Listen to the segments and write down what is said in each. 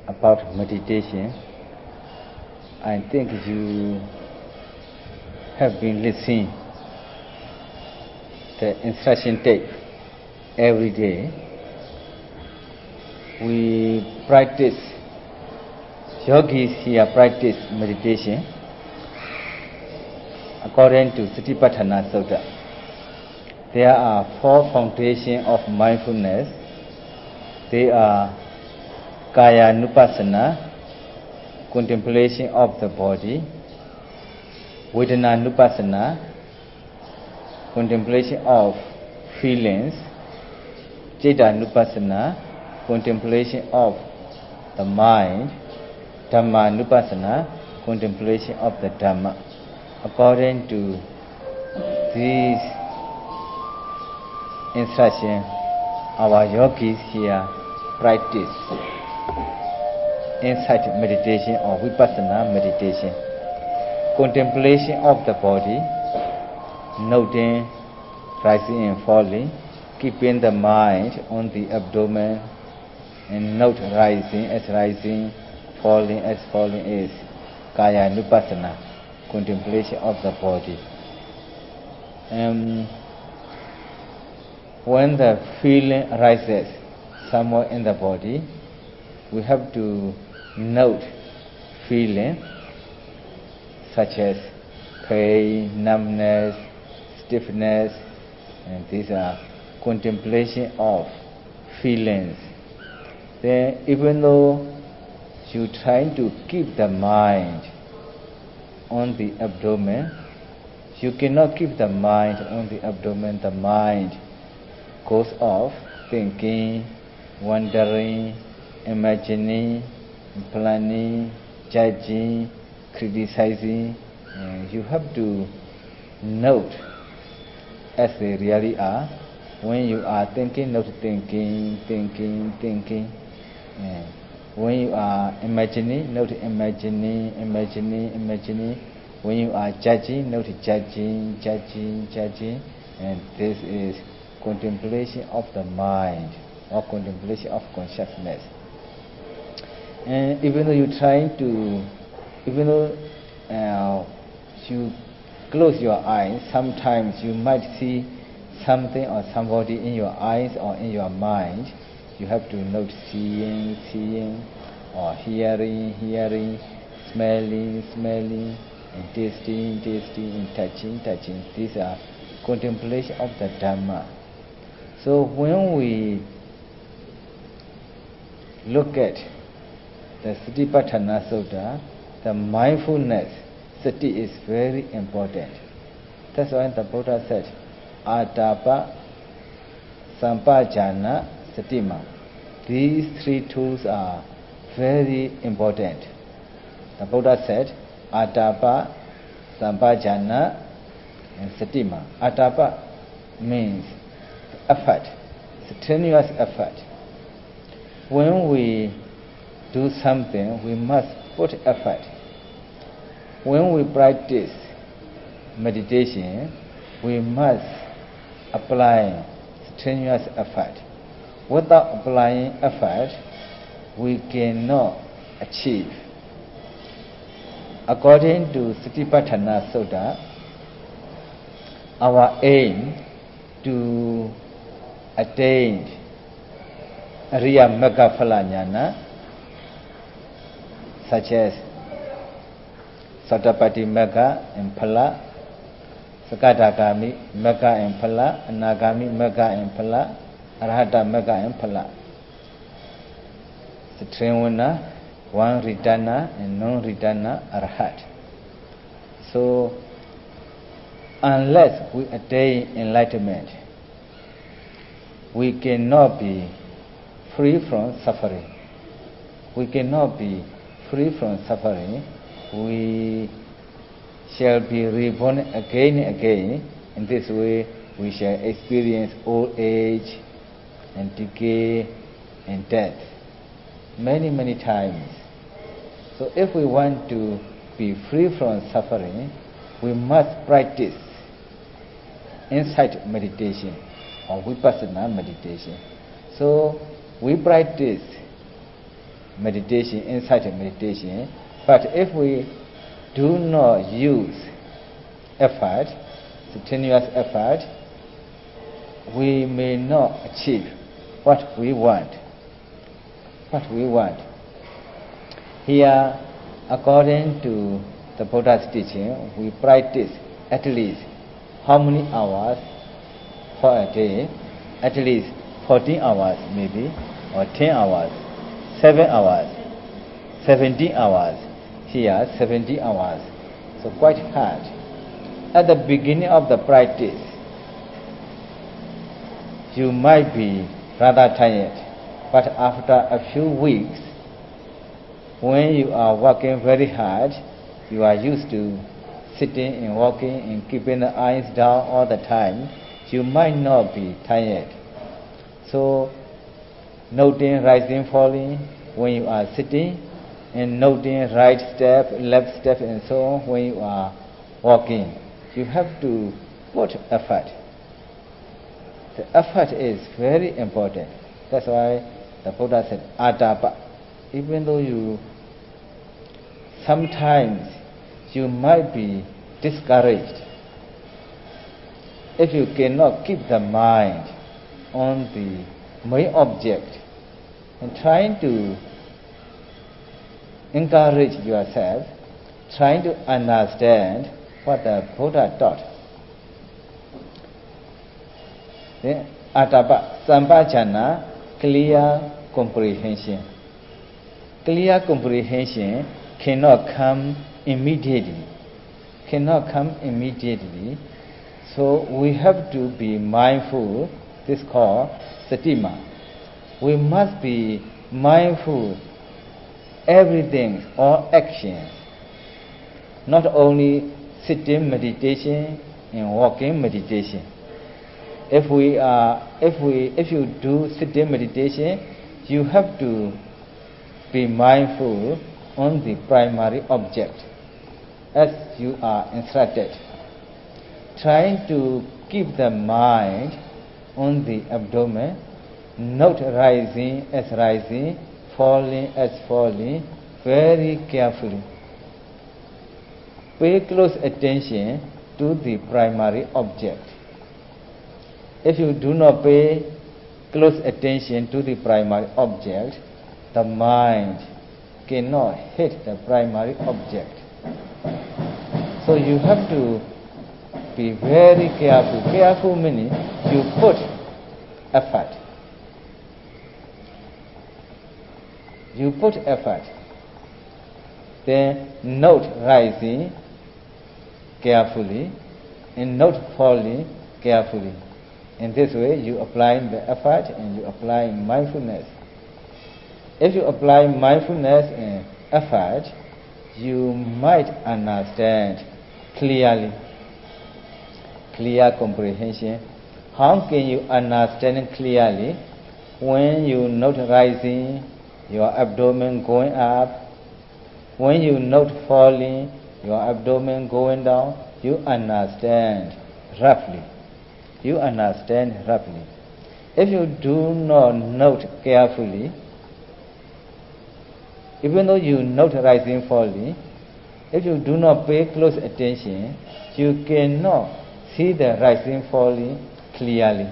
about meditation. I think you have been listening the instruction tape every day. We practice, yogis here practice meditation according to Satipatthana Sutta. There are 4 foundations of mindfulness. They are Kaya Nupassana, contemplation of the body; Vedana Nupassana, contemplation of feelings; Citta Nupassana, contemplation of the mind; Dhamma Nupassana, contemplation of the Dhamma. According to these instructions, our yogis here practice insight meditation or vipassana meditation. Contemplation of the body, noting rising and falling, keeping the mind on the abdomen and note rising as rising, falling as falling is Kaya Nupassana, contemplation of the body. When the feeling arises somewhere in the body, we have to note feeling such as pain, numbness, stiffness, and these are contemplation of feelings. Then even though you try to keep the mind on the abdomen, you cannot keep the mind on the abdomen. The mind goes off, thinking, wondering, imagining, planning, judging, criticizing. You have to note as they really are. When you are thinking, note thinking. When you are imagining, note imagining. When you are judging, note judging. And this is contemplation of the mind or contemplation of consciousness. And even though you close your eyes, sometimes you might see something or somebody in your eyes or in your mind. You have to note seeing, or hearing, smelling, and tasting, and touching. These are contemplation of the Dhamma. So when we look at the Satipatthana Sutta, the mindfulness, sati is very important. That's why the Buddha said, Atapa, Sampajana, Satima. These 3 tools are very important. The Buddha said, Atapa, Sampajana, and Satima. Atapa means effort, strenuous effort. When we do something, we must put effort. When we practice meditation, we must apply strenuous effort. Without applying effort, we cannot achieve. According to Satipatthana Sutta, our aim to attain Ariya Magga Phala Jnana, such as Sotapaddi Magga and Phala, Sakadagami Magga and Phala, Anagami Magga and Phala, Arahata Magga and Phala. The Triwana, one Ridana and non-Ridana Arahat. So, unless we attain enlightenment, we cannot be free from suffering. We cannot be free from suffering. We shall be reborn again and again. In this way, we shall experience old age and decay and death many times. So if we want to be free from suffering, we must practice insight meditation or vipassana meditation. So we practice meditation, insight meditation. But if we do not use effort, strenuous effort, we may not achieve what we want. Here, according to the Buddha's teaching, we practice at least how many hours for a day? At least 14 hours maybe, or 10 hours, 7 hours, 17 hours. Here, 70 hours. So quite hard. At the beginning of the practice, you might be rather tired, but after a few weeks, when you are working very hard, you are used to sitting and walking and keeping the eyes down all the time, you might not be tired. So, noting rising, falling when you are sitting, and noting right step, left step, and so on when you are walking. You have to put effort. The effort is very important. That's why the Buddha said, Atapa. Even though sometimes you might be discouraged. If you cannot keep the mind on the main object and trying to encourage yourself, trying to understand what the Buddha taught. Then, Atapa, Sampajana, clear comprehension. Clear comprehension cannot come immediately. So we have to be mindful. This is called satima. We must be mindful everything, all actions, not only sitting meditation and walking meditation. If you do sitting meditation, you have to be mindful on the primary object as you are instructed. Trying to keep the mind on the abdomen, note rising as rising, falling as falling, very carefully. Pay close attention to the primary object. If you do not pay close attention to the primary object, the mind cannot hit the primary object. So you have to be very careful. Careful meaning you put effort. You put effort. Then note rising carefully and note falling carefully. In this way you apply the effort and you apply mindfulness. If you apply mindfulness and effort, you might understand clearly. Clear comprehension. How can you understand clearly? When you note rising, your abdomen going up. When you note falling, your abdomen going down, you understand roughly. If you do not note carefully, even though you note rising, falling, if you do not pay close attention, you cannot see the rising, falling clearly.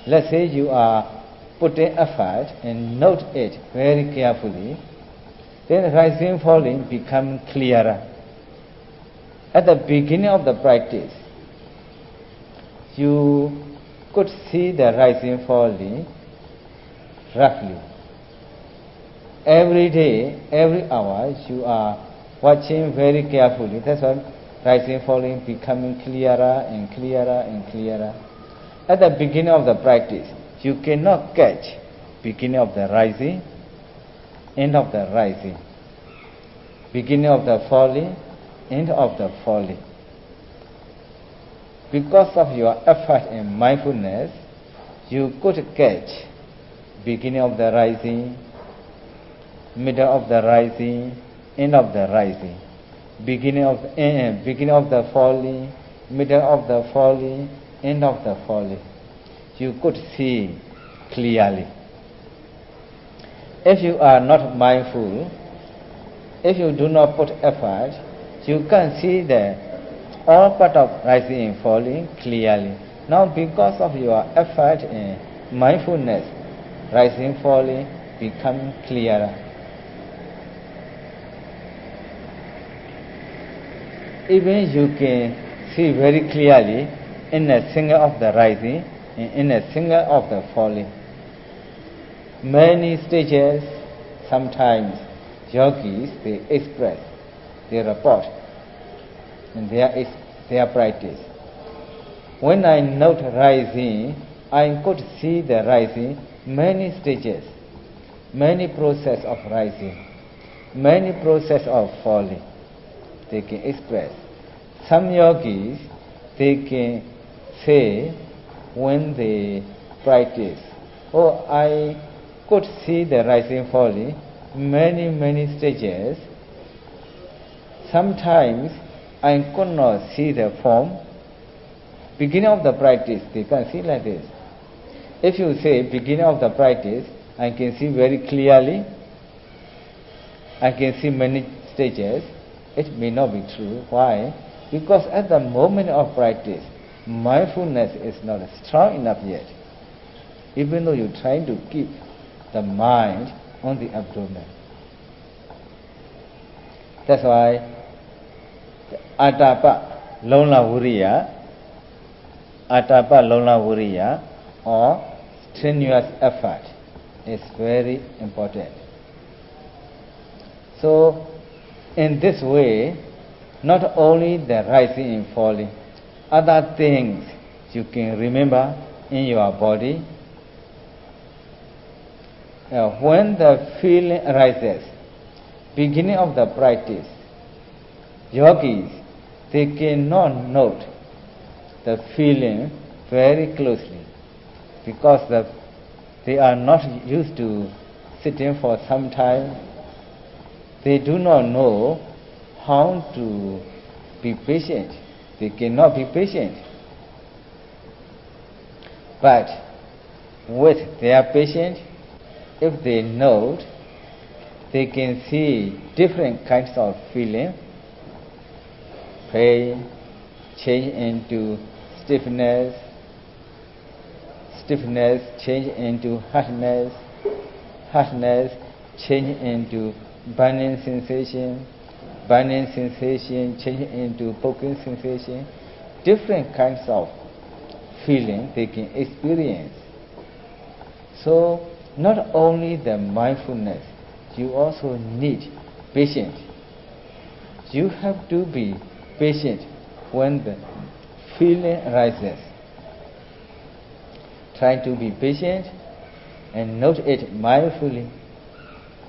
Let's say you are putting effort and note it very carefully, then rising, falling become clearer. At the beginning of the practice, you could see the rising, falling roughly. Every day, every hour, you are watching very carefully. That's why rising, falling becoming clearer and clearer and clearer. At the beginning of the practice, you cannot catch beginning of the rising, end of the rising, beginning of the falling, end of the falling. Because of your effort and mindfulness, you could catch beginning of the rising, middle of the rising, end of the rising, beginning of the falling, middle of the falling, end of the falling. You could see clearly. If you are not mindful, if you do not put effort, you can see the all part of rising and falling clearly. Now because of your effort in mindfulness, rising, falling become clearer. Even you can see very clearly in a single of the rising and in a single of the falling. Many stages, sometimes yogis, they express, they report, and their practice. When I note rising, I could see the rising, many stages, many process of rising, many process of falling. They can express. Some yogis, they can say when they practice, oh, I could see the rising, falling, many stages. Sometimes I could not see the form. Beginning of the practice, they can see like this. If you say beginning of the practice, I can see very clearly, I can see many stages, it may not be true. Why? Because at the moment of practice, mindfulness is not strong enough yet. Even though you try to keep the mind on the abdomen. That's why the Atapa Lona Wuriya or strenuous effort is very important. So in this way, not only the rising and falling, other things you can remember in your body. When the feeling arises, beginning of the practice, yogis, they cannot note the feeling very closely because they are not used to sitting for some time. They do not know how to be patient. They cannot be patient. But with their patience, if they note, they can see different kinds of feeling. Pain change into stiffness, stiffness change into hardness, hardness change into burning sensation, burning sensation change into poking sensation. Different kinds of feeling they can experience. So not only the mindfulness, you also need patience. You have to be patient when the feeling arises. Try to be patient and note it mindfully.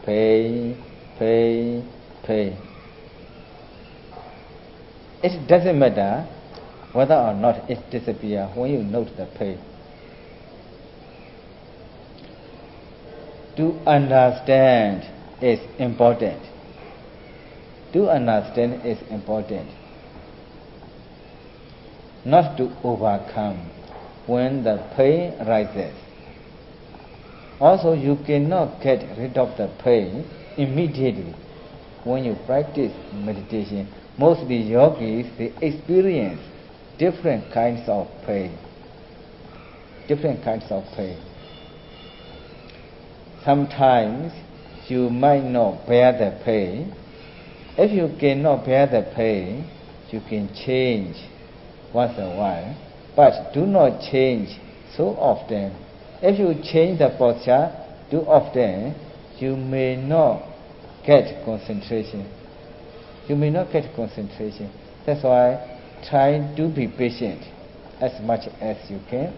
Pain, pain, pain. It doesn't matter whether or not it disappears when you note the pain. To understand is important. To understand is important. Not to overcome when the pain rises. Also, you cannot get rid of the pain immediately when you practice meditation. Mostly yogis, they experience different kinds of pain. Different kinds of pain. Sometimes you might not bear the pain. If you cannot bear the pain, you can change once in a while, but do not change so often. If you change the posture too often, you may not get concentration. You may not get concentration. That's why try to be patient as much as you can.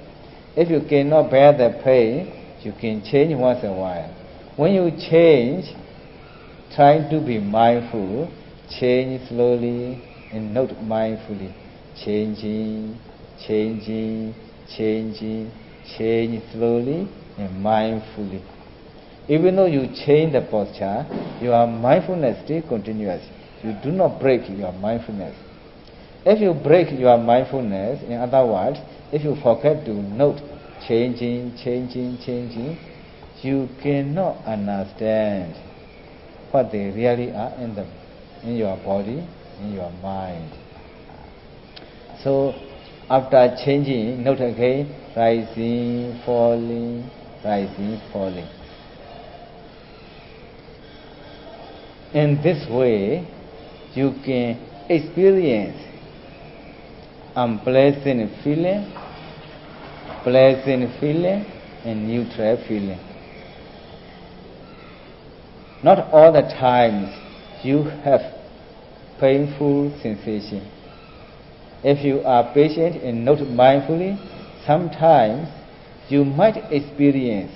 If you cannot bear the pain, you can change once in a while. When you change, try to be mindful, change slowly and note mindfully. Changing, changing, changing, change slowly and mindfully. Even though you change the posture, your mindfulness still continuous. You do not break your mindfulness. If you break your mindfulness, in other words, if you forget to note changing, changing, changing, you cannot understand what they really are in your body, in your mind. So after changing, note again, rising, falling, rising, falling. In this way, you can experience unpleasant feeling, pleasant feeling, and neutral feeling. Not all the times you have painful sensation. If you are patient and not mindfully, sometimes you might experience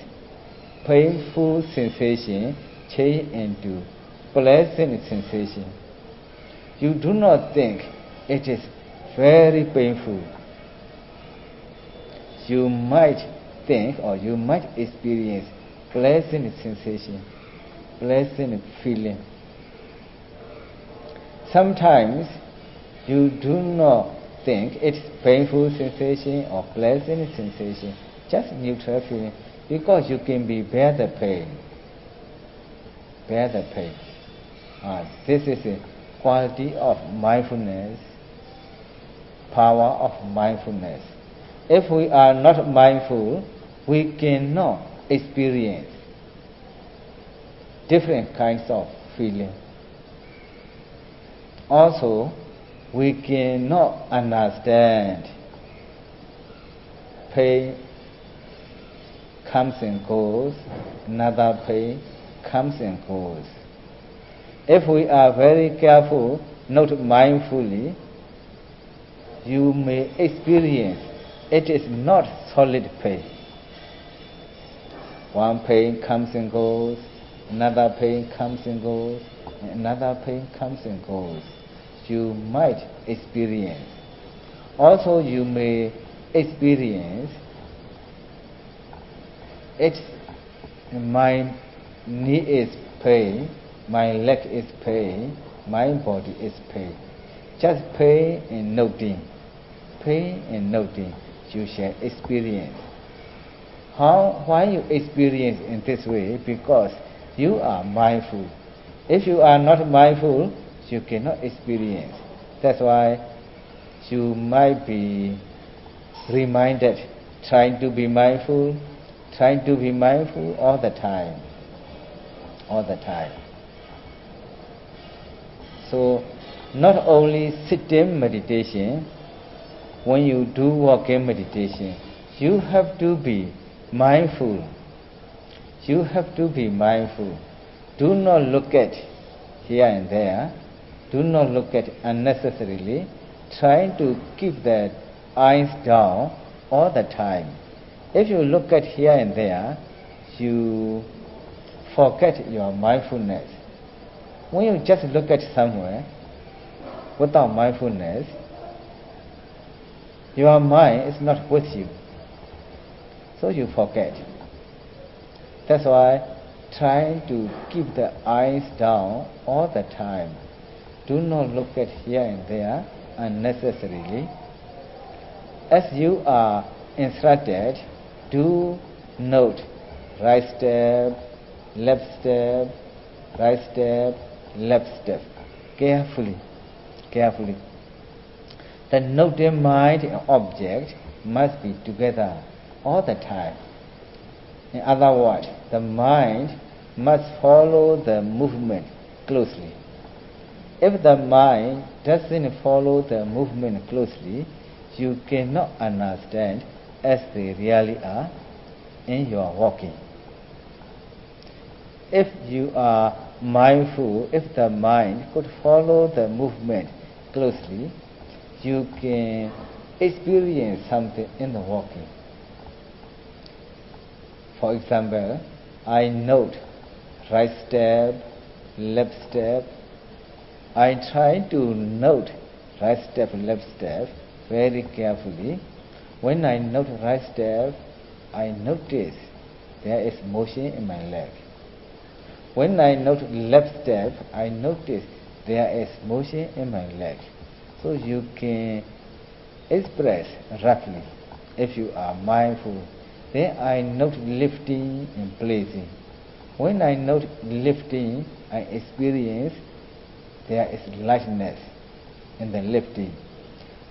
painful sensation change into pleasant sensation. You do not think it is very painful. You might think or you might experience pleasant sensation, pleasant feeling. Sometimes you do not think it's painful sensation or pleasant sensation, just neutral feeling, because you can bear the pain. Bear the pain. This is a quality of mindfulness, power of mindfulness. If we are not mindful, we cannot experience different kinds of feeling. Also, we cannot understand pain comes and goes, another pain comes and goes. If we are very careful, not mindfully, you may experience it is not solid pain. One pain comes and goes, another pain comes and goes, another pain comes and goes. You might experience. Also, you may experience it's my knee is pain, my leg is pain, my body is pain. Just pain and noting. Pain and noting you shall experience. Why you experience in this way? Because you are mindful. If you are not mindful, you cannot experience. That's why you might be reminded, trying to be mindful all the time. All the time. So, not only sitting meditation, when you do walking meditation, you have to be mindful. You have to be mindful. Do not look at here and there. Do not look at unnecessarily. Trying to keep the eyes down all the time. If you look at here and there, you forget your mindfulness. When you just look at somewhere without mindfulness, your mind is not with you. So you forget. That's why trying to keep the eyes down all the time. Do not look at here and there unnecessarily. As you are instructed, do note right step, left step, right step, left step. Carefully, carefully. The noting mind and object must be together all the time. In other words, the mind must follow the movement closely. If the mind doesn't follow the movement closely, you cannot understand as they really are in your walking. If you are mindful, if the mind could follow the movement closely, you can experience something in the walking. For example, I note right step, left step. I try to note right step, left step very carefully. When I note right step, I notice there is motion in my leg. When I note left step, I notice there is motion in my leg. So you can express roughly, if you are mindful, Then I note lifting and placing. When I note lifting, I experience there is lightness in the lifting.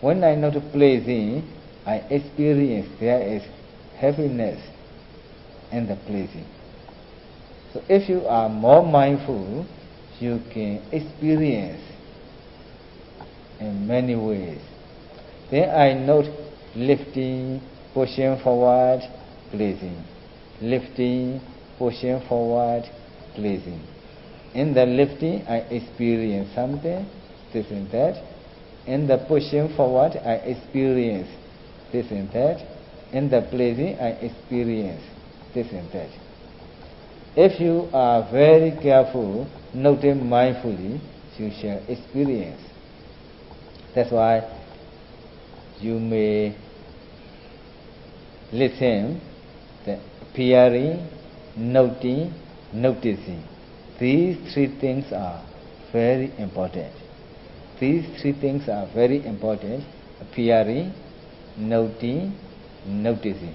When I note placing, I experience there is heaviness in the placing. So if you are more mindful, you can experience in many ways. Then I note lifting, pushing forward, placing. Lifting, pushing forward, placing. In the lifting, I experience something, this and that. In the pushing forward, I experience this and that. In the placing, I experience this and that. If you are very careful, noting mindfully, you shall experience. That's why you may listen, the appearing, noting, noticing. These three things are very important. These three things are very important: appearing, noting, noticing.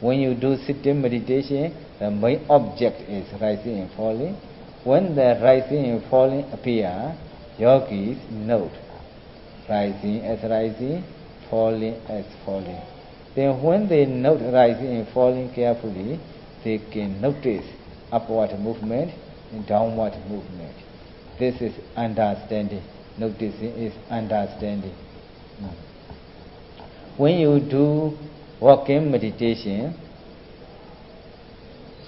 When you do sitting meditation, the main object is rising and falling. When the rising and falling appear, yogis note rising as rising, falling as falling. Then when they note rising and falling carefully, they can notice upward movement and downward movement. This is understanding. Noticing is understanding. When you do walking meditation,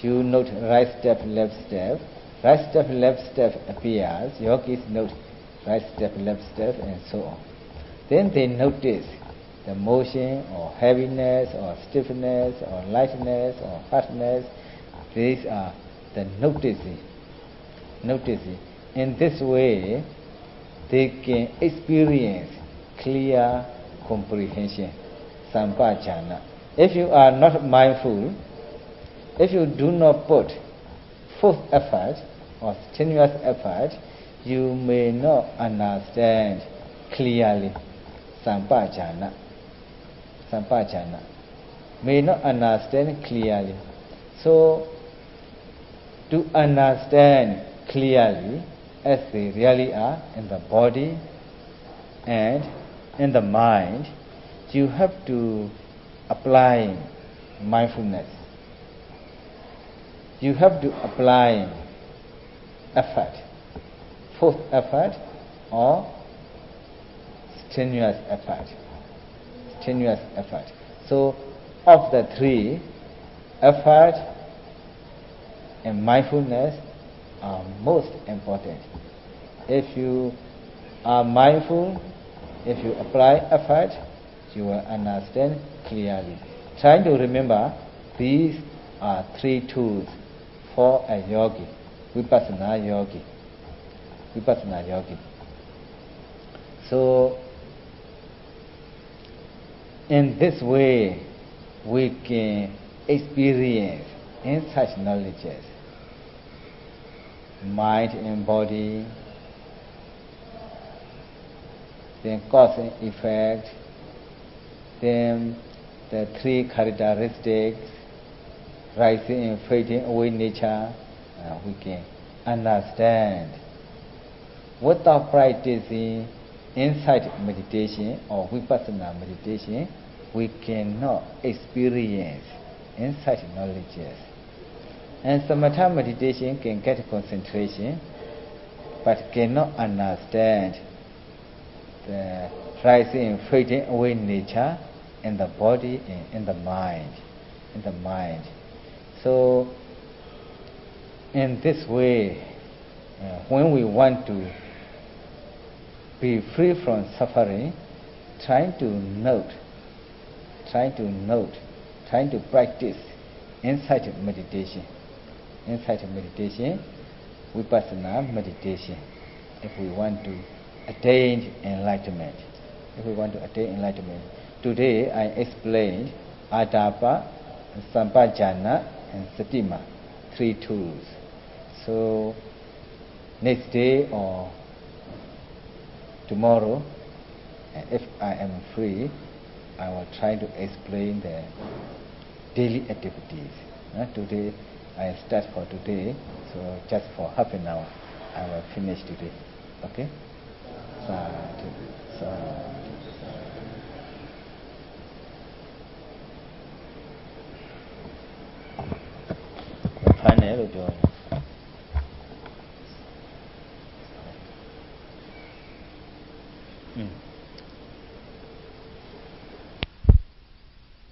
you note right step, left step. Right step, left step appears. Yogis note right step, left step, and so on. Then they notice the motion or heaviness or stiffness or lightness or hardness. These are the noticing. Noticing. In this way, they can experience clear comprehension, sampajana. If you are not mindful, if you do not put forth effort or strenuous effort, you may not understand clearly sampajana. Sampajana. May not understand clearly. So, to understand clearly as they really are in the body and in the mind, you have to apply mindfulness. You have to apply effort, forced effort or strenuous effort. Strenuous effort. So, of the three, effort and mindfulness are most important. If you are mindful, if you apply effort, you will understand clearly. Try to remember these are three tools for a yogi, vipassana yogi. Vipassana yogi. So, in this way, we can experience in such knowledges mind and body, then cause and effect, then the three characteristics, rising and fading away nature, we can understand. Without practicing insight meditation or vipassana meditation, we cannot experience insight knowledges. And samatha meditation can get concentration, but cannot understand the rising and fading away nature in the body and in the mind. In the mind. So, in this way, when we want to be free from suffering, trying to note, trying to practice insight meditation. Insight meditation, vipassana meditation, if we want to attain enlightenment. If we want to attain enlightenment. Today I explained Adapa, Sampajana and Satima, three tools. So next day or tomorrow, if I am free, I will try to explain the daily activities. Today, I start for today, so just for half an hour, I will finish today. Okay? Sadhu, sadhu, sadhu. Final join. Mm.